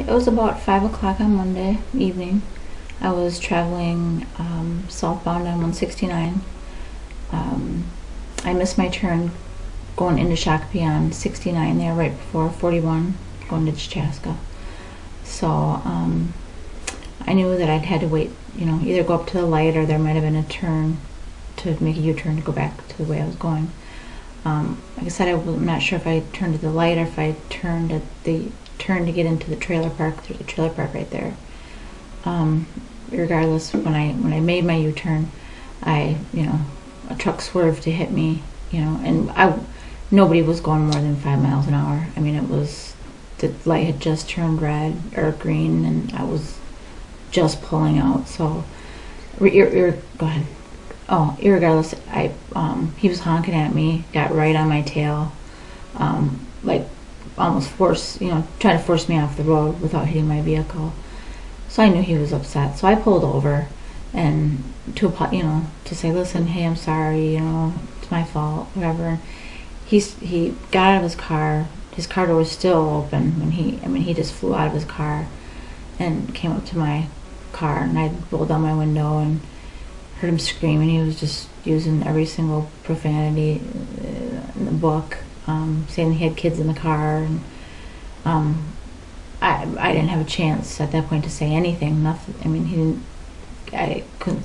It was about 5 o'clock on Monday evening. I was traveling southbound on 169. I missed my turn going into Shakopee on 69 there right before 41 going to Chaska. So I knew that I'd had to wait, either go up to the light or there might have been a turn to make a U-turn to go back to the way I was going. Like I said, I'm not sure if I turned to the light or if I turned at the turn to get into the trailer park. There's a trailer park right there. Regardless, when I made my U-turn, a truck swerved to hit me, and nobody was going more than 5 miles an hour. I mean, the light had just turned red or green, and I was just pulling out. So, go ahead. Oh, irregardless, he was honking at me, got right on my tail, like almost trying to force me off the road without hitting my vehicle. So I knew he was upset. So I pulled over and to say, listen, hey, I'm sorry, it's my fault, whatever. He got out of his car. His car door was still open when he just flew out of his car and came up to my car, and I rolled down my window and heard him screaming. He was just using every single profanity in the book, saying he had kids in the car, and I didn't have a chance at that point to say anything. Nothing. I mean, I couldn't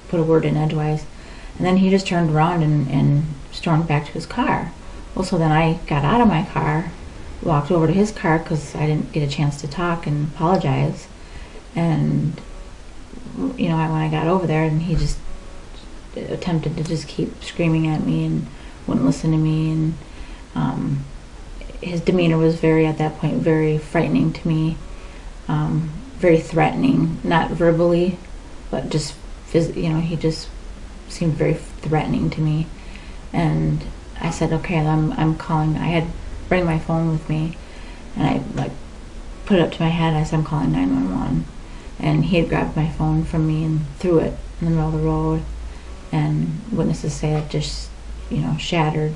put a word in edgewise. And then he just turned around and stormed back to his car. Well, so then I got out of my car, walked over to his car because I didn't get a chance to talk and apologize. And when I got over there, and he just attempted to just keep screaming at me and wouldn't listen to me, and his demeanor was at that point very frightening to me, very threatening, not verbally, but just he just seemed very threatening to me. And I said, okay, I'm calling. I had bring my phone with me, and I put it up to my head. I said, I'm calling 911. And he had grabbed my phone from me and threw it in the middle of the road, and witnesses say it just shattered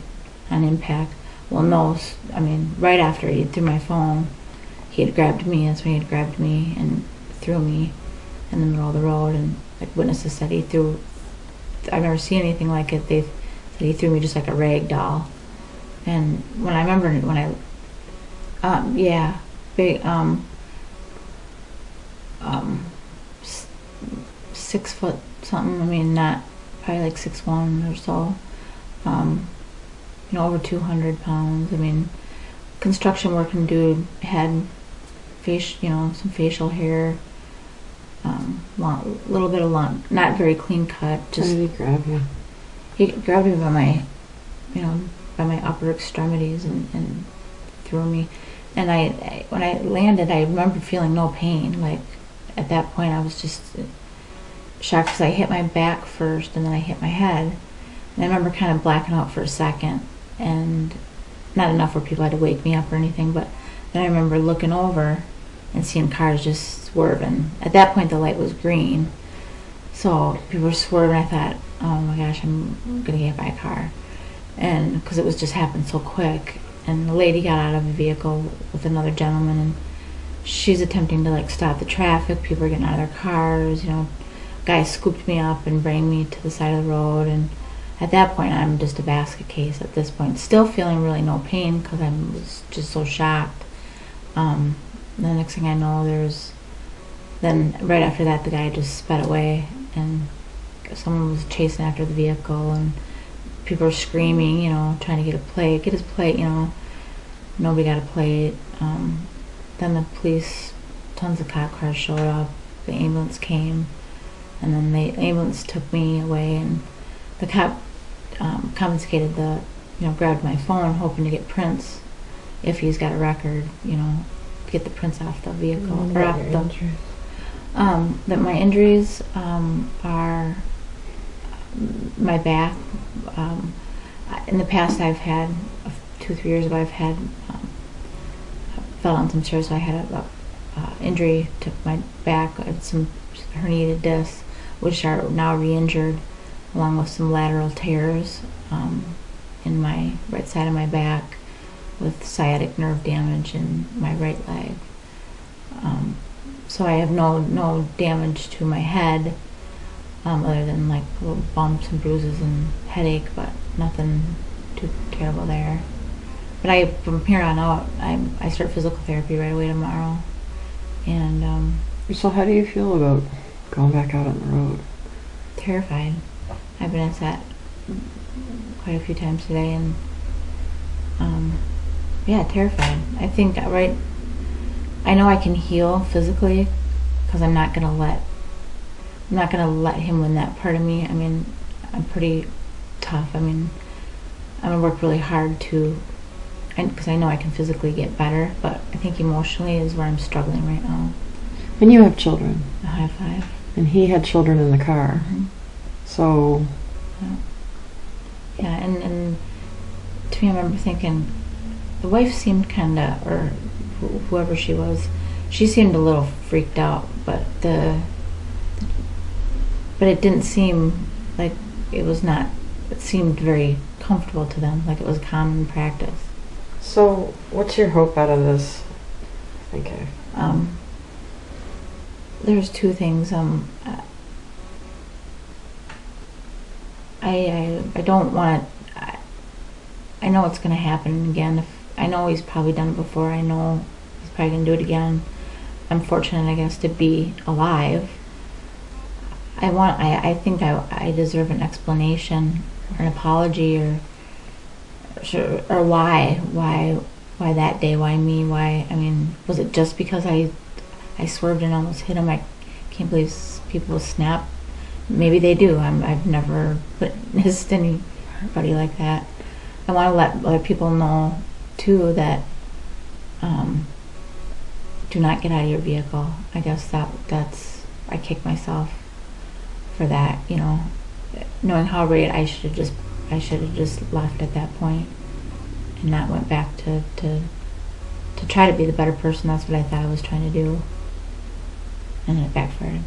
on impact. Well, no, I mean, right after he threw my phone, he had grabbed me. That's when he had grabbed me and threw me in the middle of the road. And like witnesses said, I've never seen anything like it. They said he threw me just like a rag doll. And when I remember big 6 foot something. I mean, not probably like 6'1" or so. Over 200 pounds. I mean, construction working dude, had some facial hair, little bit of long, not very clean cut. Just how did he grab you? He grabbed me by my upper extremities and threw me. And when I landed, I remember feeling no pain. Like at that point, I was just shocked because I hit my back first, and then I hit my head. And I remember kind of blacking out for a second, and not enough where people had to wake me up or anything, but then I remember looking over and seeing cars just swerving. At that point, the light was green, so people were swerving. I thought, oh my gosh, I'm gonna get hit by a car, and because it was just happened so quick. And the lady got out of the vehicle with another gentleman, and she's attempting to stop the traffic. People are getting out of their cars. Guys scooped me up and bring me to the side of the road, and at that point, I'm just a basket case at this point. Still feeling really no pain because I was just so shocked. The next thing I know, then right after that, the guy just sped away, and someone was chasing after the vehicle, and people were screaming, trying to get his plate, Nobody got a plate. Then the police, tons of cop cars showed up. The ambulance came, and then the ambulance took me away, and the cop confiscated grabbed my phone, hoping to get prints if he's got a record, get the prints off the vehicle or off the. That my injuries are my back. In the past, I've had 2-3 years ago, fell on some stairs, so I had a injury to my back. I had some herniated discs, which are now re-injured, along with some lateral tears in my right side of my back, with sciatic nerve damage in my right leg. so I have no damage to my head, other than like little bumps and bruises and headache, but nothing too terrible there. But from here on out, I start physical therapy right away tomorrow, and So how do you feel about going back out on the road? terrified. I've been at that quite a few times today, and yeah, terrified. I think I know I can heal physically because I'm not gonna let him win that part of me. I mean, I'm pretty tough. I mean, I'm gonna work really hard because I know I can physically get better, but I think emotionally is where I'm struggling right now. And you have children. A high five. And he had children in the car. Mm-hmm. So... Yeah, and to me, I remember thinking, the wife seemed kinda, or whoever she was, she seemed a little freaked out, but it didn't seem like it was not, it seemed very comfortable to them, like it was common practice. So, what's your hope out of this? Okay. There's two things. I don't want to. I know it's going to happen again. I know he's probably done it before. I know he's probably going to do it again. I'm fortunate, I guess, to be alive. I think I deserve an explanation or an apology or why that day, why me, why. I mean, was it just because I swerved and almost hit him? I can't believe people snap. Maybe they do. I've never witnessed anybody like that. I want to let other people know too that do not get out of your vehicle. I guess that's I kick myself for that. You know, knowing how great I should have just left at that point and not went back to try to be the better person. That's what I thought I was trying to do, and it backfired.